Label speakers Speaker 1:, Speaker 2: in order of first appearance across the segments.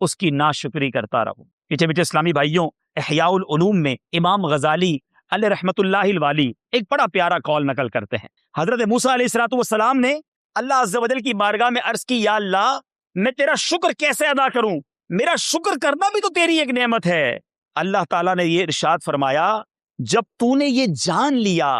Speaker 1: اس کی ناشکری کرتا رہوں۔ پیچھے پیچھے اسلامی بھائیوں، احیاء العلوم میں امام غزالی علیہ رحمۃ اللہ الوالی ایک بڑا پیارا قول نقل کرتے ہیں۔ حضرت موسیٰ علیہ الصلوۃ والسلام نے اللہ عز و جل کی بارگاہ میں عرض کی، یا اللہ میں تیرا شکر کیسے ادا کروں، میرا شکر کرنا بھی تو تیری ایک نعمت ہے۔ اللہ تعالیٰ نے یہ ارشاد فرمایا، جب تو نے یہ جان لیا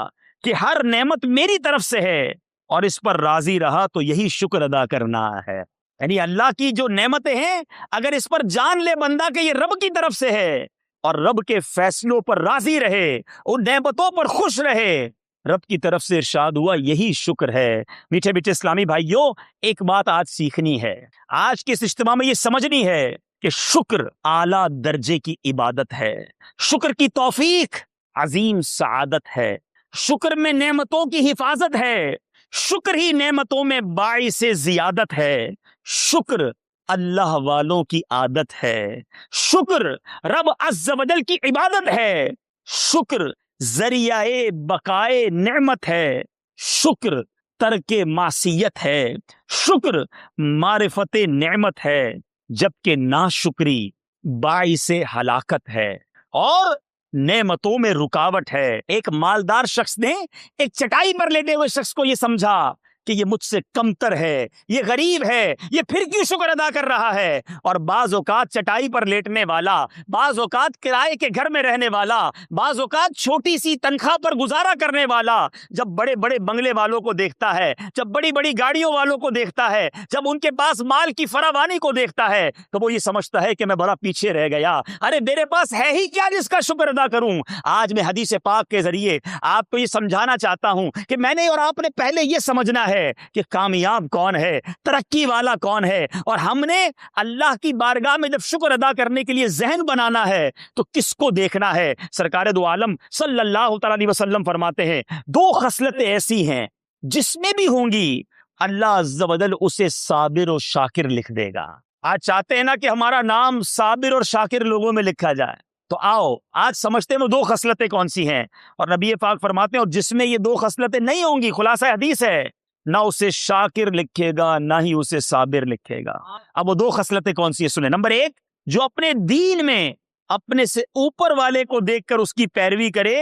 Speaker 1: کہ ہر نعمت میری طرف سے ہے اور اس پر راضی رہا تو یہی شکر ادا کرنا ہے۔ یعنی اللہ کی جو نعمتیں ہیں، اگر اس پر جان لے بندہ کہ یہ رب کی طرف سے ہے اور رب کے فیصلوں پر راضی رہے، ان نعمتوں پر خوش رہے، رب کی طرف سے ارشاد ہوا، یہی شکر ہے۔ میٹھے میٹھے اسلامی بھائیوں، ایک بات آج سیکھنی ہے، آج کے اس اجتماع میں یہ سمجھنی ہے کہ شکر اعلیٰ درجے کی عبادت ہے، شکر کی توفیق عظیم سعادت ہے، شکر میں نعمتوں کی حفاظت ہے، شکر ہی نعمتوں میں باعث زیادت ہے، شکر اللہ والوں کی عادت ہے، شکر رب عز و جل کی عبادت ہے، شکر ذریعہ بقائے نعمت ہے، شکر ترک معصیت ہے، شکر معرفت نعمت ہے، جبکہ ناشکری باعث ہلاکت ہے اور نعمتوں میں رکاوٹ ہے۔ ایک مالدار شخص نے ایک چٹائی پر لیٹے ہوئے شخص کو یہ سمجھا کہ یہ مجھ سے کمتر ہے، یہ غریب ہے، یہ پھر کیوں شکر ادا کر رہا ہے؟ اور بعض اوقات چٹائی پر لیٹنے والا، بعض اوقات کرائے کے گھر میں رہنے والا، بعض اوقات چھوٹی سی تنخواہ پر گزارا کرنے والا جب بڑے بڑے بنگلے والوں کو دیکھتا ہے، جب بڑی بڑی گاڑیوں والوں کو دیکھتا ہے، جب ان کے پاس مال کی فراوانی کو دیکھتا ہے تو وہ یہ سمجھتا ہے کہ میں بڑا پیچھے رہ گیا، ارے میرے پاس ہے ہی کیا جس کا شکر ادا کروں۔ آج میں حدیث پاک کے ذریعے آپ کو یہ سمجھانا چاہتا ہوں کہ میں نے اور آپ نے پہلے یہ سمجھنا ہے کہ کامیاب کون ہے، ترقی والا کون ہے، اور ہم نے اللہ کی بارگاہ میں جب شکر ادا کرنے کے لیے ذہن بنانا ہے تو کس کو دیکھنا ہے؟ سرکار دو عالم صلی اللہ تعالی علیہ وسلم فرماتے ہیں، دو خصلتیں ایسی ہیں جس میں بھی ہوں گی اللہ عز و جل اسے صابر و شاکر لکھ دے گا۔ آج چاہتے ہیں نا کہ ہمارا نام صابر اور شاکر لوگوں میں لکھا جائے، تو آؤ آج سمجھتے ہیں وہ دو خصلتیں کون سی ہیں۔ اور نبی پاک فرماتے ہیں، اور جس میں یہ دو خصلتیں نہیں ہوں گی، خلاصہ حدیث ہے، نہ اسے شاکر لکھے گا نہ ہی اسے صابر لکھے گا۔ اب وہ دو خصلتیں کون سی ہیں سنیں۔ نمبر ایک، جو اپنے دین میں اپنے سے اوپر والے کو دیکھ کر اس کی پیروی کرے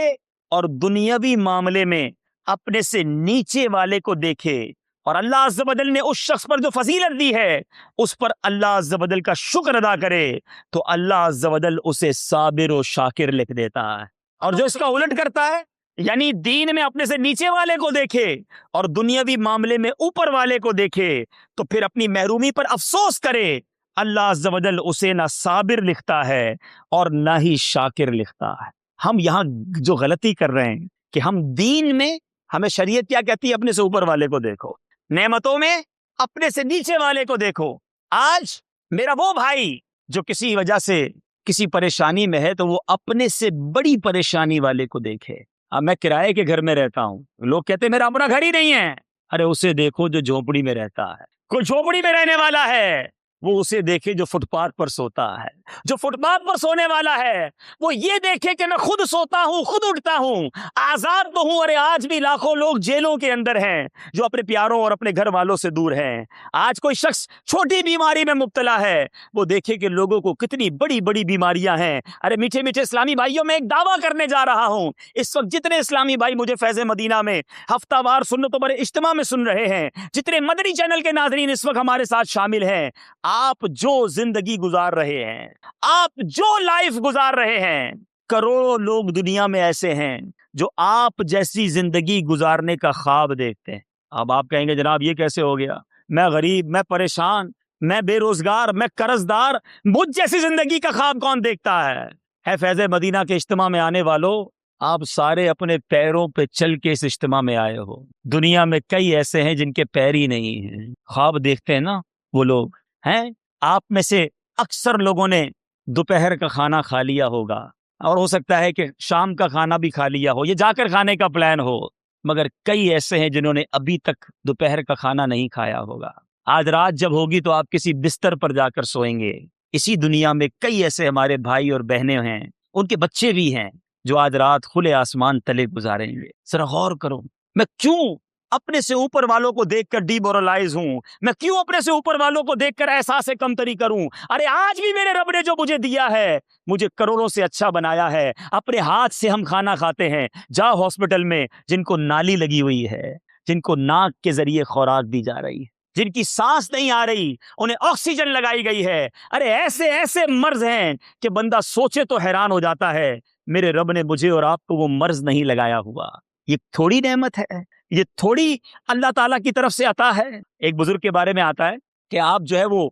Speaker 1: اور دنیاوی معاملے میں اپنے سے نیچے والے کو دیکھے، اور اللہ عز و جل نے اس شخص پر جو فضیلت دی ہے اس پر اللہ عز و جل کا شکر ادا کرے تو اللہ عز و جل اسے صابر و شاکر لکھ دیتا ہے۔ اور جو اس کا الٹ کرتا ہے، یعنی دین میں اپنے سے نیچے والے کو دیکھے اور دنیاوی معاملے میں اوپر والے کو دیکھے تو پھر اپنی محرومی پر افسوس کرے، اللہ عز و جل اسے نہ صابر لکھتا ہے اور نہ ہی شاکر لکھتا ہے۔ ہم یہاں جو غلطی کر رہے ہیں کہ ہم دین میں، ہمیں شریعت کیا کہتی ہے؟ اپنے سے اوپر والے کو دیکھو، نعمتوں میں اپنے سے نیچے والے کو دیکھو۔ آج میرا وہ بھائی جو کسی وجہ سے کسی پریشانی میں ہے تو وہ اپنے سے بڑی پریشانی والے کو دیکھے۔ اب میں کرائے کے گھر میں رہتا ہوں، لوگ کہتے ہیں میرا اپنا گھر ہی نہیں ہے، ارے اسے دیکھو جو جھونپڑی میں رہتا ہے، کوئی جھونپڑی میں رہنے والا ہے، وہ اسے دیکھے جو فٹ پاتھ پر سوتا ہے، جو فٹ پاتھ پر سونے والا ہے وہ یہ دیکھے کہ میں خود سوتا ہوں، خود اٹھتا ہوں، آزاد تو ہوں۔ ارے آج بھی لاکھوں لوگ جیلوں کے اندر ہیں جو اپنے پیاروں اور اپنے گھر والوں سے دور ہیں۔ آج کوئی شخص چھوٹی بیماری میں مبتلا ہے، وہ دیکھے کہ لوگوں کو کتنی بڑی بڑی بیماریاں ہیں۔ ارے میٹھے میٹھے اسلامی بھائیوں، میں ایک دعویٰ کرنے جا رہا ہوں، اس وقت جتنے اسلامی بھائی مجھے فیض مدینہ میں ہفتہ وار سنتوں پر اجتماع میں سن رہے ہیں، جتنے مدنی چینل کے ناظرین اس وقت ہمارے ساتھ شامل ہیں، آپ جو زندگی گزار رہے ہیں، آپ جو لائف گزار رہے ہیں، کروڑوں لوگ دنیا میں ایسے ہیں جو آپ جیسی زندگی گزارنے کا خواب دیکھتے ہیں۔ اب آپ کہیں گے جناب یہ کیسے ہو گیا، میں غریب، میں پریشان، میں بے روزگار، میں قرض دار، مجھ جیسی زندگی کا خواب کون دیکھتا ہے فیض مدینہ کے اجتماع میں آنے والوں، آپ سارے اپنے پیروں پہ چل کے اس اجتماع میں آئے ہو۔ دنیا میں کئی ایسے ہیں جن کے پیر ہی نہیں ہیں، خواب دیکھتے ہیں نا وہ لوگ ہیں۔ آپ میں سے اکثر لوگوں نے دوپہر کا کھانا کھا لیا ہوگا، اور ہو سکتا ہے کہ شام کا کھانا بھی کھا لیا ہو، یہ جا کر کھانے کا پلان ہو، مگر کئی ایسے ہیں جنہوں نے ابھی تک دوپہر کا کھانا نہیں کھایا ہوگا۔ آج رات جب ہوگی تو آپ کسی بستر پر جا کر سوئیں گے۔ اسی دنیا میں کئی ایسے ہمارے بھائی اور بہنیں ہیں، ان کے بچے بھی ہیں جو آج رات کھلے آسمان تلے گزاریں گے۔ ذرا غور کرو، میں کیوں اپنے سے اوپر والوں کو دیکھ کر ڈیمورلائز ہوں؟ میں کیوں اپنے سے اوپر والوں کو دیکھ کر احساس کمتری کروں؟ ارے آج بھی میرے رب نے جو مجھے دیا ہے، مجھے کروڑوں سے اچھا بنایا ہے۔ اپنے ہاتھ سے ہم کھانا کھاتے ہیں، جاؤ ہاسپٹل میں جن کو نالی لگی ہوئی ہے، جن کو ناک کے ذریعے خوراک دی جا رہی ہے، جن کی سانس نہیں آ رہی، انہیں آکسیجن لگائی گئی ہے، ارے ایسے ایسے مرض ہیں کہ بندہ سوچے تو حیران ہو جاتا ہے، میرے رب نے مجھے اور آپ کو وہ مرض نہیں لگایا ہوا۔ یہ تھوڑی نعمت ہے، یہ تھوڑی اللہ تعالیٰ کی طرف سے عطا ہے۔ ایک بزرگ کے بارے میں آتا ہے کہ آپ جو ہے وہ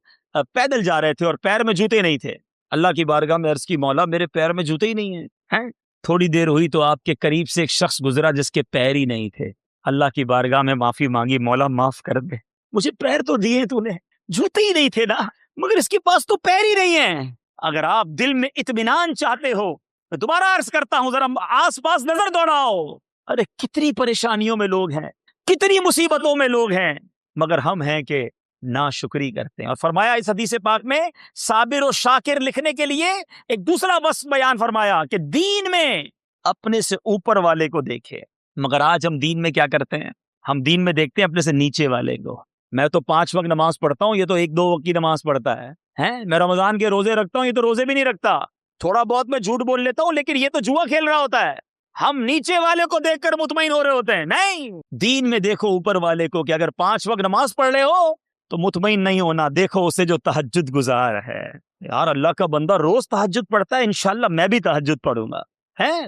Speaker 1: پیدل جا رہے تھے اور پیر میں جوتے نہیں تھے، اللہ کی بارگاہ میں عرض کی، مولا میرے پیر میں جوتے ہی نہیں ہیں۔ تھوڑی دیر ہوئی تو آپ کے قریب سے ایک شخص گزرا جس کے پیر ہی نہیں تھے، اللہ کی بارگاہ میں معافی مانگی، مولا معاف کر دے، مجھے پیر تو دیے تو نے، جوتے ہی نہیں تھے نا، مگر اس کے پاس تو پیر ہی نہیں ہیں۔ اگر آپ دل میں اطمینان چاہتے ہو، میں دوبارہ عرض کرتا ہوں، ذرا آس پاس نظر دوڑاؤ، ارے کتنی پریشانیوں میں لوگ ہیں، کتنی مصیبتوں میں لوگ ہیں، مگر ہم ہیں کہ ناشکری کرتے ہیں۔ اور فرمایا اس حدیث پاک میں صابر و شاکر لکھنے کے لیے ایک دوسرا وصف بیان فرمایا کہ دین میں اپنے سے اوپر والے کو دیکھے، مگر آج ہم دین میں کیا کرتے ہیں؟ ہم دین میں دیکھتے ہیں اپنے سے نیچے والے کو۔ میں تو 5 وقت نماز پڑھتا ہوں، یہ تو 1-2 وقت کی نماز پڑھتا ہے۔ میں رمضان کے روزے رکھتا ہوں، یہ تو روزے بھی نہیں رکھتا۔ تھوڑا بہت میں جھوٹ بول لیتا ہوں، لیکن یہ تو جوا کھیل رہا ہوتا ہے۔ ہم نیچے والے کو دیکھ کر مطمئن ہو رہے ہوتے ہیں، نہیں، دین میں دیکھو اوپر والے کو کہ اگر 5 وقت نماز پڑھ رہے ہو تو مطمئن نہیں ہونا، دیکھو اسے جو تہجد گزار ہے۔ یار اللہ کا بندہ روز تہجد پڑھتا ہے، انشاءاللہ میں بھی تہجد پڑھوں گا۔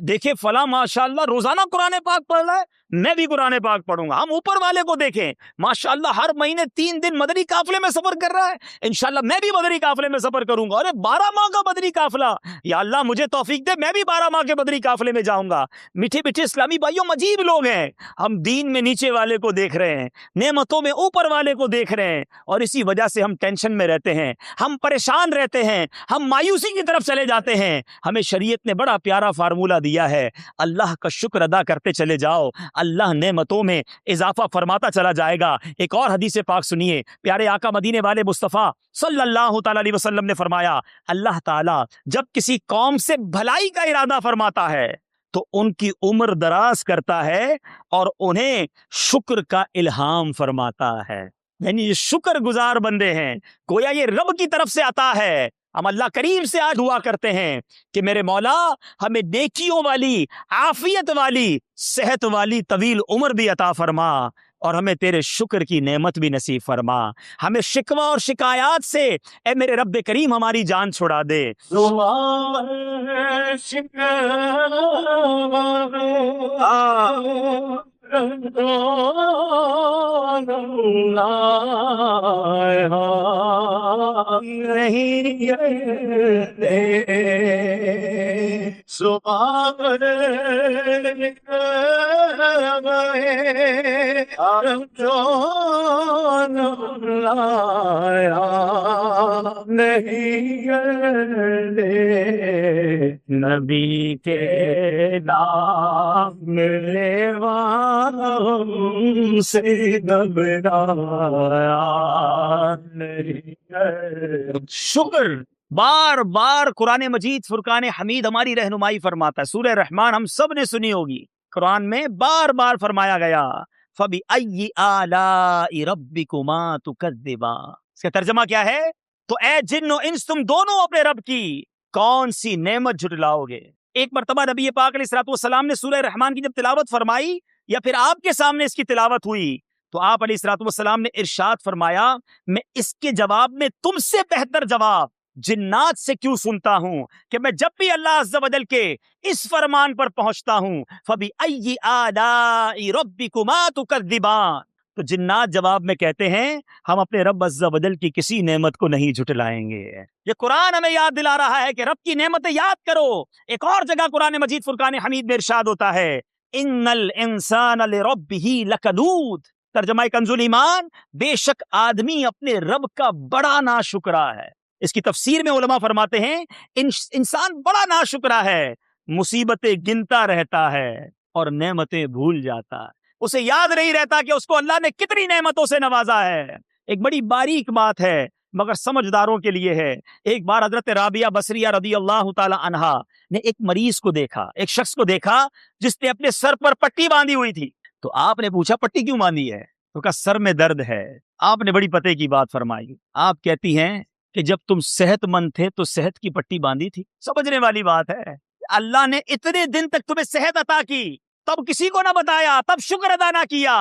Speaker 1: دیکھیں فلاں ماشاءاللہ روزانہ قرآن پاک پڑھ رہا ہے، میں بھی قرآن پاک پڑھوں گا۔ ہم اوپر والے کو دیکھیں، ماشاءاللہ ہر مہینے 3 دن مدنی قافلے میں سفر کر رہا ہے، انشاءاللہ میں بھی مدنی قافلے میں سفر کروں گا۔ ارے 12 ماہ کا مدنی قافلہ، یا اللہ مجھے توفیق دے، میں بھی 12 ماہ کے مدنی قافلے میں جاؤں گا۔ میٹھے میٹھے اسلامی بھائیوں، عجیب لوگ ہیں، ہم دین میں نیچے والے کو دیکھ رہے ہیں، نعمتوں میں اوپر والے کو دیکھ رہے ہیں، اور اسی وجہ سے ہم ٹینشن میں رہتے ہیں، ہم پریشان رہتے ہیں، ہم مایوسی کی طرف چلے جاتے ہیں۔ ہمیں شریعت نے بڑا پیارا فارمولہ دیا ہے، اللہ کا شکر ادا کرتے چلے جاؤ، اللہ نعمتوں میں اضافہ فرماتا چلا جائے گا۔ ایک اور حدیث پاک سنیے، پیارے آقا مدینے والے مصطفیٰ صلی اللہ تعالی علیہ وسلم نے فرمایا، اللہ تعالیٰ جب کسی قوم سے بھلائی کا ارادہ فرماتا ہے تو ان کی عمر دراز کرتا ہے اور انہیں شکر کا الہام فرماتا ہے، یعنی یہ شکر گزار بندے ہیں، گویا یہ رب کی طرف سے عطا ہے۔ ہم اللہ کریم سے آج دعا کرتے ہیں کہ میرے مولا ہمیں نیکیوں والی، عافیت والی، صحت والی طویل عمر بھی عطا فرما، اور ہمیں تیرے شکر کی نعمت بھی نصیب فرما۔ ہمیں شکوہ اور شکایات سے اے میرے رب کریم ہماری جان چھڑا دے۔ نبی کے نام لیوا سے گھبرایا نہیں۔ شکر بار بار قرآن مجید فرقان حمید ہماری رہنمائی فرماتا ہے۔ سورہ رحمان ہم سب نے سنی ہوگی، قرآن میں بار بار فرمایا گیا فَبِأَيِّ آلَاءِ رَبِّكُمَا تُكَذِّبَانِ۔ اس کا ترجمہ کیا ہے؟ تو اے جن و انس تم دونوں اپنے رب کی کون سی نعمت جھٹلاؤ گے؟ ایک مرتبہ نبی پاک علیہ الصلوۃ والسلام نے سورہ رحمان کی جب تلاوت فرمائی، یا پھر آپ کے سامنے اس کی تلاوت ہوئی، تو آپ علیہ الصلوۃ والسلام نے ارشاد فرمایا، میں اس کے جواب میں تم سے بہتر جواب جنات سے کیوں سنتا ہوں کہ میں جب بھی اللہ عز و جل کے اس فرمان پر پہنچتا ہوں فَبِأَيِّ آلَاءِ رَبِّكُمَا تُكَذِّبَانِ، تو جنات جواب میں کہتے ہیں ہم اپنے رب عز و جل کی کسی نعمت کو نہیں جھٹلائیں گے۔ یہ قرآن ہمیں یاد دلا رہا ہے کہ رب کی نعمتیں یاد کرو۔ ایک اور جگہ قرآن مجید فرقان حمید میں ارشاد ہوتا ہے ان الانسان لربہ لکنود، ترجمہ کنز ایمان، بے شک آدمی اپنے رب کا بڑا ناشکرا ہے۔ اس کی تفسیر میں علماء فرماتے ہیں انسان بڑا ناشکرا ہے، مصیبتیں گنتا رہتا ہے اور نعمتیں بھول جاتا ہے، اسے یاد نہیں رہتا کہ اس کو اللہ نے کتنی نعمتوں سے نوازا ہے۔ ایک بڑی باریک بات ہے مگر سمجھداروں کے لیے ہے۔ ایک بار حضرت رابعہ بصریہ رضی اللہ تعالی عنہا نے ایک مریض کو دیکھا، ایک شخص کو دیکھا جس نے اپنے سر پر پٹی باندھی ہوئی تھی، تو آپ نے پوچھا پٹی کیوں باندھی ہے؟ تو کہا سر میں درد ہے۔ آپ نے بڑی پتے کی بات فرمائی۔ آپ کہتی ہیں کہ جب تم صحت مند تھے تو صحت کی پٹی باندھی تھی۔ سمجھنے والی بات ہے، اللہ نے اتنے دن تک تمہیں صحت عطا کی، تب کسی کو نہ بتایا، تب شکر ادا نہ کیا،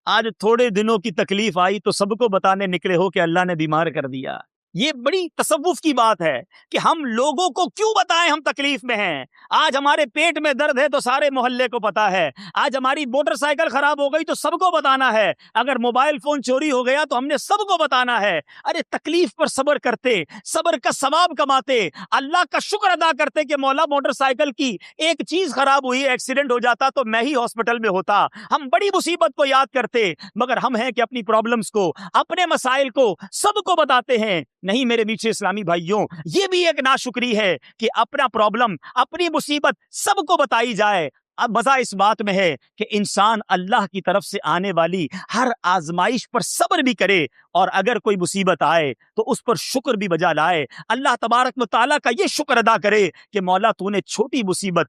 Speaker 1: آج تھوڑے دنوں کی تکلیف آئی تو سب کو بتانے نکلے ہو کہ اللہ نے بیمار کر دیا۔ یہ بڑی تصوف کی بات ہے کہ ہم لوگوں کو کیوں بتائیں ہم تکلیف میں ہیں۔ آج ہمارے پیٹ میں درد ہے تو سارے محلے کو پتا ہے، آج ہماری موٹر سائیکل خراب ہو گئی تو سب کو بتانا ہے، اگر موبائل فون چوری ہو گیا تو ہم نے سب کو بتانا ہے۔ ارے تکلیف پر صبر کرتے، صبر کا ثواب کماتے، اللہ کا شکر ادا کرتے کہ مولا موٹر سائیکل کی ایک چیز خراب ہوئی، ایکسیڈنٹ ہو جاتا تو میں ہی ہاسپٹل میں ہوتا۔ ہم بڑی مصیبت کو یاد کرتے، مگر ہم ہیں کہ اپنی پرابلمز کو، اپنے مسائل کو سب کو بتاتے ہیں۔ نہیں میرے میٹھے اسلامی بھائیوں، یہ بھی ایک ناشکری ہے کہ اپنا پرابلم، اپنی مصیبت سب کو بتائی جائے۔ اب مزہ اس بات میں ہے کہ انسان اللہ کی طرف سے آنے والی ہر آزمائش پر صبر بھی کرے، اور اگر کوئی مصیبت آئے تو اس پر شکر بھی بجا لائے، اللہ تبارک و تعالیٰ کا یہ شکر ادا کرے کہ مولا تو نے چھوٹی مصیبت،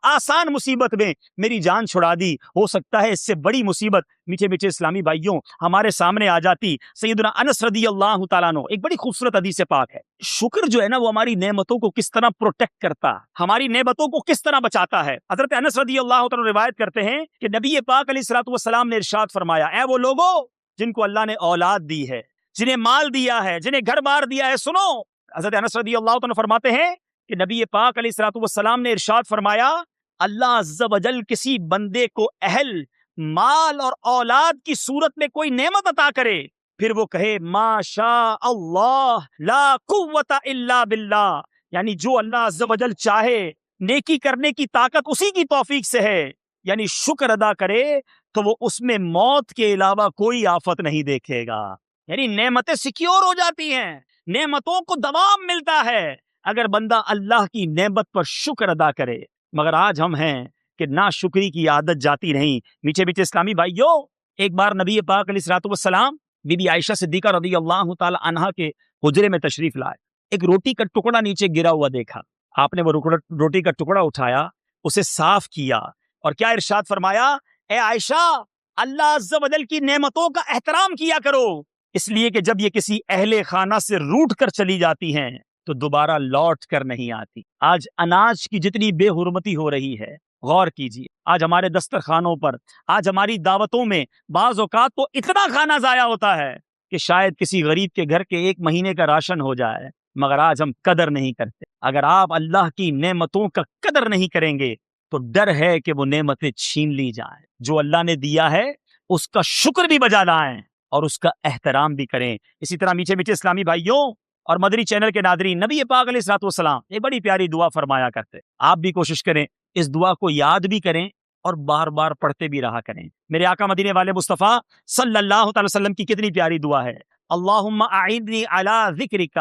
Speaker 1: آسان مصیبت میں میری جان چھڑا دی، ہو سکتا ہے اس سے بڑی مصیبت میٹھے میٹھے اسلامی بھائیوں ہمارے سامنے آ جاتی۔ سیدنا انس رضی اللہ تعالیٰ عنہ، ایک بڑی خوبصورت حدیث پاک ہے، شکر جو ہے نا وہ ہماری نعمتوں کو کس طرح پروٹیکٹ کرتا، ہماری نعمتوں کو کس طرح بچاتا ہے۔ حضرت انس رضی اللہ تعالیٰ روایت کرتے ہیں کہ نبی پاک علیہ الصلوۃ والسلام نے ارشاد فرمایا، اے وہ لوگوں جن کو اللہ نے اولاد دی ہے، جنہیں مال دیا ہے، جنہیں گھر بار دیا ہے، سنو۔ حضرت انس رضی اللہ عنہ فرماتے ہیں کہ نبی پاک علیہ الصلوۃ والسلام نے ارشاد فرمایا، اللہ عز و جل کسی بندے کو اہل، مال اور اولاد کی صورت میں کوئی نعمت عطا کرے، پھر وہ کہے ما شاء اللہ لا قوت الا باللہ، یعنی جو اللہ عز و جل چاہے، نیکی کرنے کی طاقت اسی کی توفیق سے ہے، یعنی شکر ادا کرے تو وہ اس میں موت کے علاوہ کوئی آفت نہیں دیکھے گا، یعنی نعمتیں سیکیور ہو جاتی ہیں، نعمتوں کو دوام ملتا ہے اگر بندہ اللہ کی نعمت پر شکر ادا کرے۔ مگر آج ہم ہیں کہ ناشکری کی عادت جاتی نہیں۔ میٹھے میٹھے اسلامی بھائیوں، ایک بار نبی پاک علیہ الصلوۃ والسلام بی بی عائشہ صدیقہ رضی اللہ تعالی عنہا کے حجرے میں تشریف لائے، ایک روٹی کا ٹکڑا نیچے گرا ہوا دیکھا، آپ نے وہ روٹی کا ٹکڑا اٹھایا، اسے صاف کیا، اور کیا ارشاد فرمایا، اے عائشہ اللہ عز و جل کی نعمتوں کا احترام کیا کرو، اس لیے کہ جب یہ کسی اہل خانہ سے روٹ کر چلی جاتی ہیں تو دوبارہ لوٹ کر نہیں آتی۔ آج اناج کی جتنی بے حرمتی ہو رہی ہے، غور کیجیے، آج ہمارے دسترخوانوں پر، آج ہماری دعوتوں میں بعض اوقات تو اتنا کھانا ضائع ہوتا ہے کہ شاید کسی غریب کے گھر کے ایک مہینے کا راشن ہو جائے، مگر آج ہم قدر نہیں کرتے۔ اگر آپ اللہ کی نعمتوں کا قدر نہیں کریں گے تو ڈر ہے کہ وہ نعمتیں چھین لی جائیں۔ جو اللہ نے دیا ہے اس کا شکر بھی بجا لائیں اور اس کا احترام بھی کریں۔ اسی طرح میٹھے میٹھے اسلامی بھائیوں اور مدری چینل کے ناظرین، نبی پاک علیہ الصلوۃ والسلام ایک بڑی پیاری دعا فرمایا کرتے، آپ بھی کوشش کریں اس دعا کو یاد بھی کریں اور بار بار پڑھتے بھی رہا کریں۔ میرے آقا مدینے والے مصطفیٰ صلی اللہ تعالی وسلم کی کتنی پیاری دعا ہے، اللہم اعنی علی ذکرک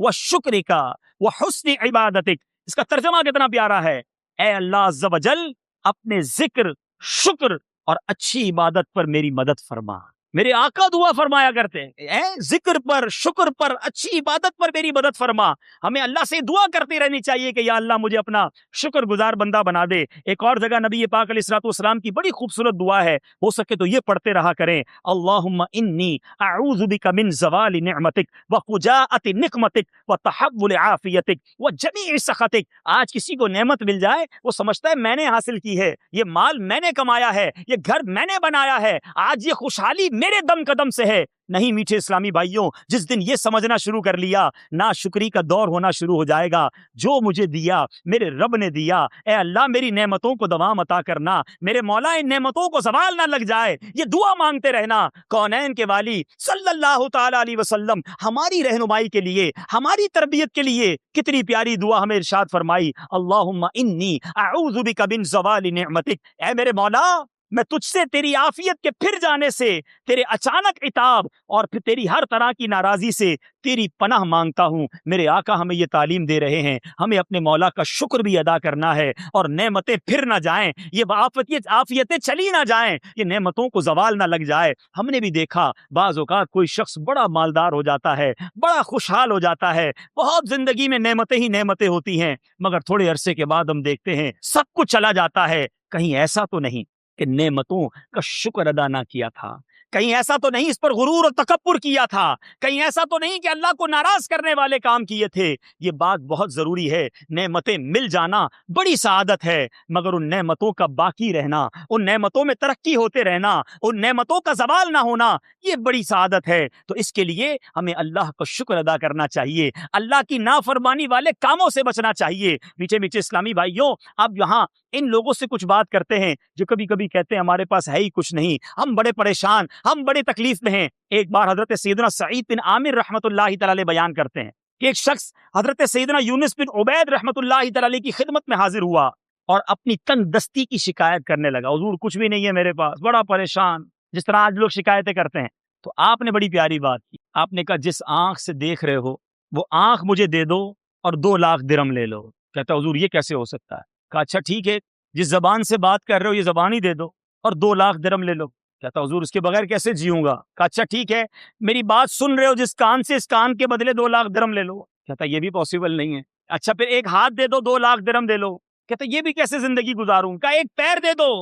Speaker 1: و شکرک و حسن عبادتک۔ اس کا ترجمہ کتنا پیارا ہے، اے اللہ عز و جل اپنے ذکر، شکر اور اچھی عبادت پر میری مدد فرما۔ میرے آقا دعا فرمایا کرتے ہیں، ذکر پر، شکر پر، اچھی عبادت پر میری مدد فرما۔ ہمیں اللہ سے دعا کرتی رہنی چاہیے کہ یا اللہ مجھے اپنا شکر گزار بندہ بنا دے۔ ایک اور جگہ نبی پاک علیہ الصلوۃ والسلام کی بڑی خوبصورت دعا ہے، ہو سکے تو یہ پڑھتے رہا کریں، اللہم انی اعوذ بک من زوال نعمتک وفجاءۃ نقمتک وتحول عافیتک وجمیع سخطک۔ آج کسی کو نعمت مل جائے وہ سمجھتا ہے میں نے حاصل کی ہے، یہ مال میں نے کمایا ہے، یہ گھر میں نے بنایا ہے، آج یہ خوشحالی میرے دم قدم سے ہے۔ نہیں میٹھے اسلامی بھائیوں، جس دن یہ سمجھنا شروع کر لیا، ناشکری کا دور ہونا شروع ہو جائے گا۔ جو مجھے دیا میرے رب نے دیا، اے اللہ میری نعمتوں کو دوام عطا کرنا، میرے مولا ان نعمتوں کو زوال نہ لگ جائے، یہ دعا مانگتے رہنا۔ کونین کے والی صلی اللہ تعالی علیہ وسلم ہماری رہنمائی کے لیے، ہماری تربیت کے لیے کتنی پیاری دعا ہمیں ارشاد فرمائی، اللہم انی اعوذ بک من زوال نعمتک، اے میرے مولا میں تجھ سے تیری عافیت کے پھر جانے سے، تیرے اچانک عتاب اور پھر تیری ہر طرح کی ناراضی سے تیری پناہ مانگتا ہوں۔ میرے آقا ہمیں یہ تعلیم دے رہے ہیں، ہمیں اپنے مولا کا شکر بھی ادا کرنا ہے، اور نعمتیں پھر نہ جائیں، یہ عافیتیں چلی نہ جائیں، یہ نعمتوں کو زوال نہ لگ جائے۔ ہم نے بھی دیکھا بعض اوقات کوئی شخص بڑا مالدار ہو جاتا ہے، بڑا خوشحال ہو جاتا ہے، بہت زندگی میں نعمتیں ہی نعمتیں ہوتی ہیں، مگر تھوڑے عرصے کے بعد ہم دیکھتے ہیں سب کچھ چلا جاتا ہے۔ کہیں ایسا تو نہیں کہ نعمتوں کا شکر ادا نہ کیا تھا. کہیں ایسا تو نہیں اس پر غرور اور تکبر کیا تھا, کہیں ایسا تو نہیں کہ اللہ کو ناراض کرنے والے کام کیے تھے. یہ بات بہت ضروری ہے. نعمتیں مل جانا بڑی سعادت ہے, مگر ان نعمتوں کا باقی رہنا, ان نعمتوں میں ترقی ہوتے رہنا, ان نعمتوں کا زوال نہ ہونا, یہ بڑی سعادت ہے. تو اس کے لیے ہمیں اللہ کا شکر ادا کرنا چاہیے, اللہ کی نافرمانی والے کاموں سے بچنا چاہیے. میٹھے میٹھے اسلامی بھائیوں, اب یہاں ان لوگوں سے کچھ بات کرتے ہیں جو کبھی کبھی کہتے ہیں ہمارے پاس ہے ہی کچھ نہیں, ہم بڑے پریشان, ہم بڑے تکلیف میں ہیں. ایک بار حضرت سیدنا سعید بن عامر رحمۃ اللہ تعالی بیان کرتے ہیں کہ ایک شخص حضرت سیدنا یونس بن عبید رحمۃ اللہ تعالی کی خدمت میں حاضر ہوا اور اپنی تنگ دستی کی شکایت کرنے لگا. حضور کچھ بھی نہیں ہے میرے پاس, بڑا پریشان, جس طرح آج لوگ شکایتیں کرتے ہیں. تو آپ نے بڑی پیاری بات کی, آپ نے کہا جس آنکھ سے دیکھ رہے ہو وہ آنکھ مجھے دے دو اور 2 لاکھ درہم لے لو. کہتا حضور یہ کیسے ہو سکتا ہے؟ کہا اچھا ٹھیک ہے, جس زبان سے بات کر رہے ہو یہ زبان ہی دے دو اور 2 لاکھ درہم لے لو. کہتا حضور اس کے بغیر کیسے جیوں گا؟ کہا اچھا ٹھیک ہے, میری بات سن رہے ہو, جس کان سے اس کان کے بدلے 2 لاکھ درہم لے لو. کہتا یہ بھی پاسبل نہیں ہے. اچھا پھر ایک ہاتھ دے دو, 2 لاکھ درہم دے لو. کہتا یہ بھی کیسے زندگی گزاروں؟ کہا ایک پیر دے دو.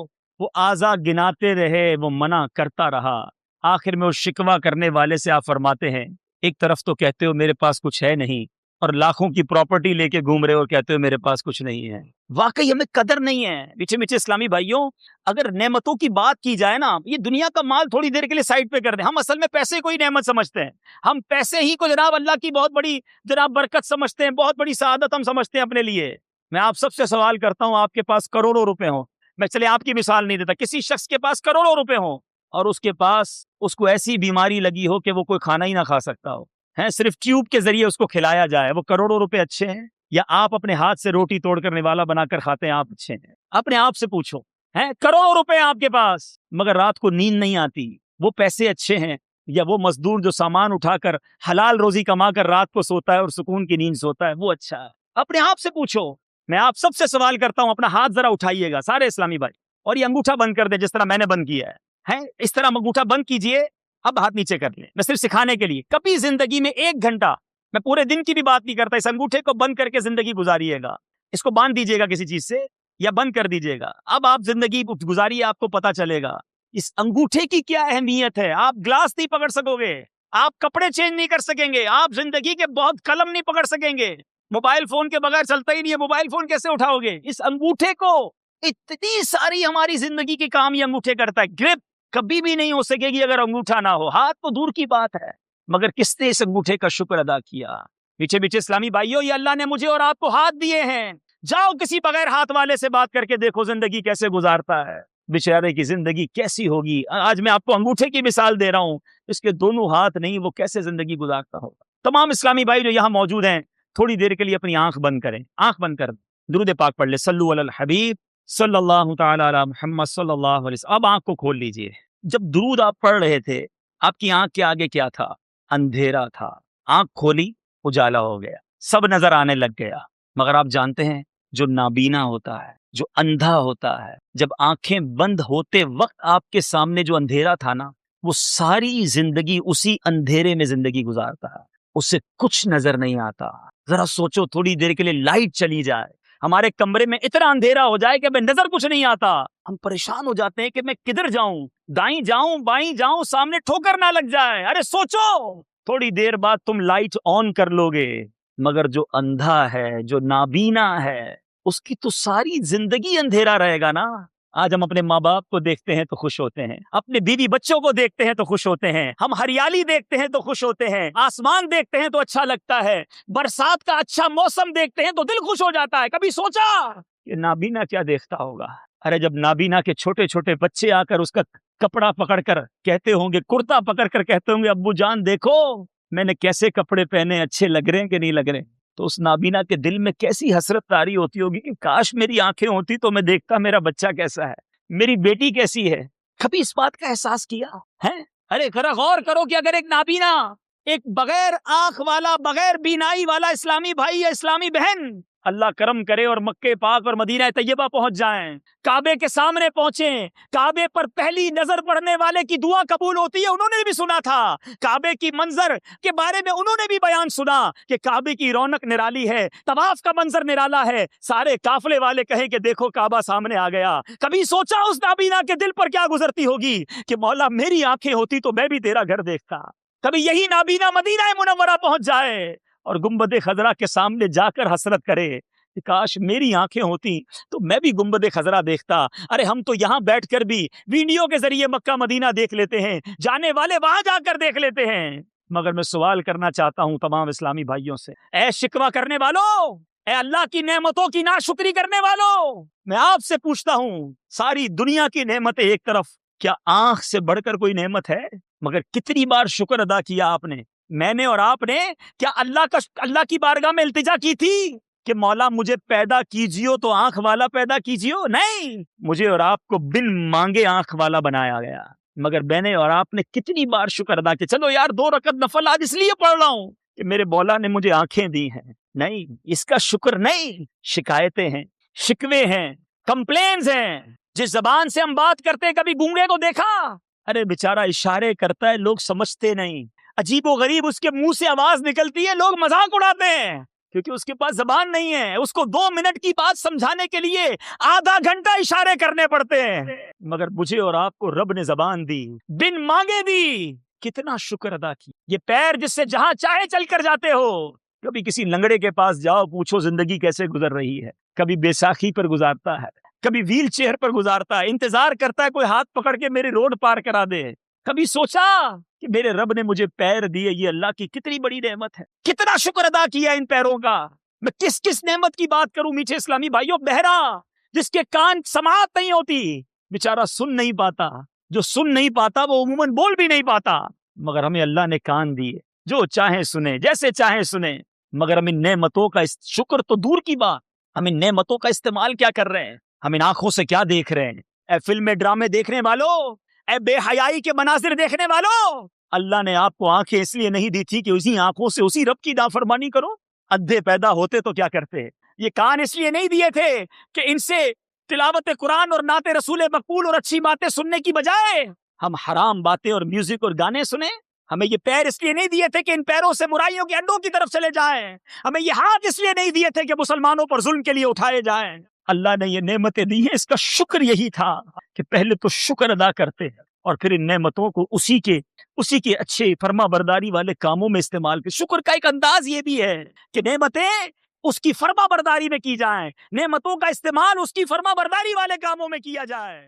Speaker 1: وہ اعضا گناتے رہے, وہ منع کرتا رہا. آخر میں اس شکوہ کرنے والے سے آپ فرماتے ہیں ایک طرف تو کہتے ہو میرے پاس کچھ ہے نہیں, اور لاکھوں کی پراپرٹی لے کے گھوم رہے ہو اور کہتے ہو میرے پاس کچھ نہیں ہے. واقعی ہمیں قدر نہیں ہے. میٹھے میٹھے اسلامی بھائیوں, اگر نعمتوں کی بات کی جائے نا, یہ دنیا کا مال تھوڑی دیر کے لیے سائڈ پہ کر دیں. ہم اصل میں پیسے کو ہی نعمت سمجھتے ہیں. ہم پیسے ہی کو جناب اللہ کی بہت بڑی جناب برکت سمجھتے ہیں, بہت بڑی سعادت ہم سمجھتے ہیں اپنے لیے. میں آپ سب سے سوال کرتا ہوں, آپ کے پاس کروڑوں روپے ہوں, میں چلے آپ کی مثال نہیں دیتا, کسی شخص کے پاس کروڑوں روپے ہوں اور اس کے پاس اس کو ایسی بیماری لگی ہو کہ وہ کوئی کھانا ہی نہ کھا سکتا ہو, صرف ٹیوب کے ذریعے اس کو کھلایا جائے, وہ کروڑوں روپے اچھے ہیں یا آپ اپنے ہاتھ سے روٹی توڑ کر نوالا بنا کر کھاتے ہیں آپ اچھے ہیں؟ اپنے آپ سے پوچھو. کروڑوں روپے آپ کے پاس مگر رات کو نیند نہیں آتی, وہ پیسے اچھے ہیں یا وہ مزدور جو سامان اٹھا کر حلال روزی کما کر رات کو سوتا ہے اور سکون کی نیند سوتا ہے, وہ اچھا ہے؟ اپنے آپ سے پوچھو. میں آپ سب سے سوال کرتا ہوں, اپنا ہاتھ ذرا اٹھائیے گا سارے اسلامی بھائی, اور یہ انگوٹھا بند کر دیں جس طرح میں نے بند کیا ہے. اس طرح انگوٹھا بند کیجئے. اب ہاتھ نیچے کر لیں, میں صرف سکھانے کے لیے. کبھی زندگی میں 1 گھنٹہ, میں پورے دن کی بھی بات نہیں کرتا, اس انگوٹھے کو بند کر کے زندگی گزاریے گا. اس کو باندھ دیجیے گا کسی چیز سے یا بند کر دیجیے گا. اب آپ زندگی گزاریے, آپ کو پتا چلے گا اس انگوٹھے کی کیا اہمیت ہے. آپ گلاس نہیں پکڑ سکو گے, آپ کپڑے چینج نہیں کر سکیں گے, آپ زندگی کے بہت قلم نہیں پکڑ سکیں گے. موبائل فون کے بغیر چلتا ہی نہیں ہے, موبائل فون کیسے اٹھاؤ گے؟ اس انگوٹھے کو, اتنی ساری ہماری زندگی کے کام یہ انگوٹھے کرتا ہے. گرپ کبھی بھی نہیں ہو سکے گی اگر انگوٹھا نہ ہو. ہاتھ تو دور کی بات ہے, مگر کس نے اس انگوٹھے کا شکر ادا کیا؟ پیچھے پیچھے اسلامی بھائیوں, یہ اللہ نے مجھے اور آپ کو ہاتھ دیے ہیں. جاؤ کسی بغیر ہاتھ والے سے بات کر کے دیکھو زندگی کیسے گزارتا ہے. بیچارے کی زندگی کیسی ہوگی. آج میں آپ کو انگوٹھے کی مثال دے رہا ہوں, اس کے دونوں ہاتھ نہیں, وہ کیسے زندگی گزارتا ہوگا. تمام اسلامی بھائی جو یہاں موجود ہیں, تھوڑی دیر کے لیے اپنی آنکھ بند کریں, آنکھ بند کر درود پاک پڑھ لے, صلو علی الحبیب صلی اللہ تعالی علی محمد صلی اللہ علیہ وسلم. اب آنکھ کو کھول لیجئے. جب درود آپ پڑھ رہے تھے, آپ کی آنکھ کے آگے کیا تھا؟ اندھیرا تھا. آنکھ کھولی, اجالا ہو گیا, سب نظر آنے لگ گیا. مگر آپ جانتے ہیں جو نابینا ہوتا ہے, جو اندھا ہوتا ہے, جب آنکھیں بند ہوتے وقت آپ کے سامنے جو اندھیرا تھا نا, وہ ساری زندگی اسی اندھیرے میں زندگی گزارتا ہے, اسے کچھ نظر نہیں آتا. ذرا سوچو, تھوڑی دیر کے لیے لائٹ چلی جائے, ہمارے کمرے میں اتنا اندھیرا ہو جائے کہ ہمیں نظر کچھ نہیں آتا, ہم پریشان ہو جاتے ہیں کہ میں کدھر جاؤں, دائیں جاؤں بائیں جاؤں, سامنے ٹھوکر نہ لگ جائے. ارے سوچو, تھوڑی دیر بعد تم لائٹ آن کر لو گے, مگر جو اندھا ہے, جو نابینا ہے, اس کی تو ساری زندگی اندھیرا رہے گا نا. آج ہم اپنے ماں باپ کو دیکھتے ہیں تو خوش ہوتے ہیں, اپنے بیوی بچوں کو دیکھتے ہیں تو خوش ہوتے ہیں, ہم ہریالی دیکھتے ہیں تو خوش ہوتے ہیں, آسمان دیکھتے ہیں تو اچھا لگتا ہے, برسات کا اچھا موسم دیکھتے ہیں تو دل خوش ہو جاتا ہے. کبھی سوچا کہ نابینا کیا دیکھتا ہوگا؟ ارے جب نابینا کے چھوٹے چھوٹے بچے آ کر اس کا کپڑا پکڑ کر کہتے ہوں گے, کرتا پکڑ کر کہتے ہوں گے, ابو جان دیکھو میں نے کیسے کپڑے پہنے, اچھے لگ رہے ہیں کہ نہیں لگ رہے, تو اس نابینا کے دل میں کیسی حسرت طاری ہوتی ہوگی کہ کاش میری آنکھیں ہوتی تو میں دیکھتا میرا بچہ کیسا ہے, میری بیٹی کیسی ہے. کبھی اس بات کا احساس کیا ہے؟ ارے ذرا غور کرو کہ اگر ایک نابینا ایک بغیر آنکھ والا، بغیر بینائی والا اسلامی بھائی یا اسلامی بہن اللہ کرم کرے اور مکے پاک اور مدینہ طیبہ پہنچ جائیں، کعبے کے سامنے پہنچیں، کعبے پر پہلی نظر پڑنے والے کی دعا قبول ہوتی ہے، انہوں نے بھی سنا تھا۔ کعبے کی منظر کے بارے میں انہوں نے بھی بیان سنا کہ کعبے کی رونق نرالی ہے، طواف کا منظر نرالا ہے، سارے قافلے والے کہیں کہ دیکھو کعبہ سامنے آ گیا۔ کبھی سوچا اس نابینا کے دل پر کیا گزرتی ہوگی کہ مولا میری آنکھیں ہوتی تو میں بھی تیرا گھر دیکھتا۔ کبھی یہی نابینا مدینہ منورہ پہنچ جائے اور گنبد خضرا کے سامنے جا کر حسرت کرے کہ کاش میری آنکھیں ہوتی تو میں بھی گنبد خضرا دیکھتا۔ ارے ہم تو یہاں بیٹھ کر بھی ویڈیو کے ذریعے مکہ مدینہ دیکھ لیتے ہیں، جانے والے وہاں جا کر دیکھ لیتے ہیں۔ مگر میں سوال کرنا چاہتا ہوں تمام اسلامی بھائیوں سے، اے شکوہ کرنے والوں، اے اللہ کی نعمتوں کی ناشکری کرنے والوں، میں آپ سے پوچھتا ہوں، ساری دنیا کی نعمتیں ایک طرف، کیا آنکھ سے بڑھ کر کوئی نعمت ہے؟ مگر کتنی بار شکر ادا کیا آپ نے، میں نے اور آپ نے، کیا اللہ کی بارگاہ میں التجا کی تھی کہ مولا مجھے پیدا کیجیو تو آنکھ والا پیدا کیجیو؟ نہیں، مجھے اور آپ کو بن مانگے آنکھ والا بنایا گیا۔ مگر میں نے اور آپ نے کتنی بار شکر ادا کیا، چلو یار 2 رکعت نفل آج اس لیے پڑھ رہا ہوں کہ میرے مولا نے مجھے آنکھیں دی ہیں۔ نہیں، اس کا شکر نہیں، شکایتیں ہیں، شکوے ہیں، کمپلینز ہیں۔ جس زبان سے ہم بات کرتے کبھی گونگے کو دیکھا؟ ارے بیچارہ اشارے کرتا ہے، لوگ سمجھتے نہیں، عجیب و غریب اس کے منہ سے آواز نکلتی ہے، لوگ مذاق اڑاتے ہیں کیونکہ اس کے پاس زبان نہیں ہے، اس کو 2 منٹ کی بات سمجھانے کے لیے آدھا گھنٹہ اشارے کرنے پڑتے ہیں۔ مگر مجھے اور آپ کو رب نے زبان دی، بن مانگے دی، کتنا شکر ادا کی۔ یہ پیر جس سے جہاں چاہے چل کر جاتے ہو، کبھی کسی لنگڑے کے پاس جاؤ، پوچھو زندگی کیسے گزر رہی ہے، کبھی بیساکھی پر گزارتا ہے، کبھی ویل چیئر پر گزارتا ہے، انتظار کرتا ہے کوئی ہاتھ پکڑ کے میری روڈ پار کرا دے۔ کبھی سوچا کہ میرے رب نے مجھے پیر دیے، یہ اللہ کی کتنی بڑی نعمت ہے، کتنا شکر ادا کیا ان پیروں کا۔ میں کس نعمت کی بات کروں میٹھے اسلامی بھائیوں؟ بہرا، جس کے کان سماعت نہیں ہوتی، بیچارہ سن نہیں پاتا، جو سن نہیں پاتا وہ عموماً بول بھی نہیں پاتا، مگر ہمیں اللہ نے کان دیے، جو چاہے سنے، جیسے چاہے سنے۔ مگر ہم ان نعمتوں کا شکر تو دور کی بات، ہم ان نعمتوں کا استعمال کیا کر رہے ہیں؟ ہم ان آنکھوں سے کیا دیکھ رہے ہیں؟ اے فلمیں ڈرامے دیکھنے والوں، اے بے حیائی کے مناظر دیکھنے والوں، اللہ نے آپ کو آنکھیں اس لیے نہیں دی تھی کہ اسی آنکھوں سے اسی رب کی نافرمانی کرو؟ ادھے پیدا ہوتے تو کیا کرتے؟ یہ کان اس لیے نہیں دیے تھے کہ ان سے تلاوت قرآن اور نعت رسول مقبول اور اچھی باتیں سننے کی بجائے ہم حرام باتیں اور میوزک اور گانے سنیں؟ ہمیں یہ پیر اس لیے نہیں دیے تھے کہ ان پیروں سے برائیوں کے اڈوں کی طرف چلے جائیں؟ ہمیں یہ ہاتھ اس لیے نہیں دیے تھے کہ مسلمانوں پر ظلم کے لیے اٹھائے جائیں؟ اللہ نے یہ نعمتیں دی ہیں، اس کا شکر یہی تھا کہ پہلے تو شکر ادا کرتے ہیں اور پھر ان نعمتوں کو اسی کے اچھے فرما برداری والے کاموں میں استعمال کریں۔ شکر کا ایک انداز یہ بھی ہے کہ نعمتیں اس کی فرما برداری میں کی جائیں، نعمتوں کا استعمال اس کی فرما برداری والے کاموں میں کیا جائے۔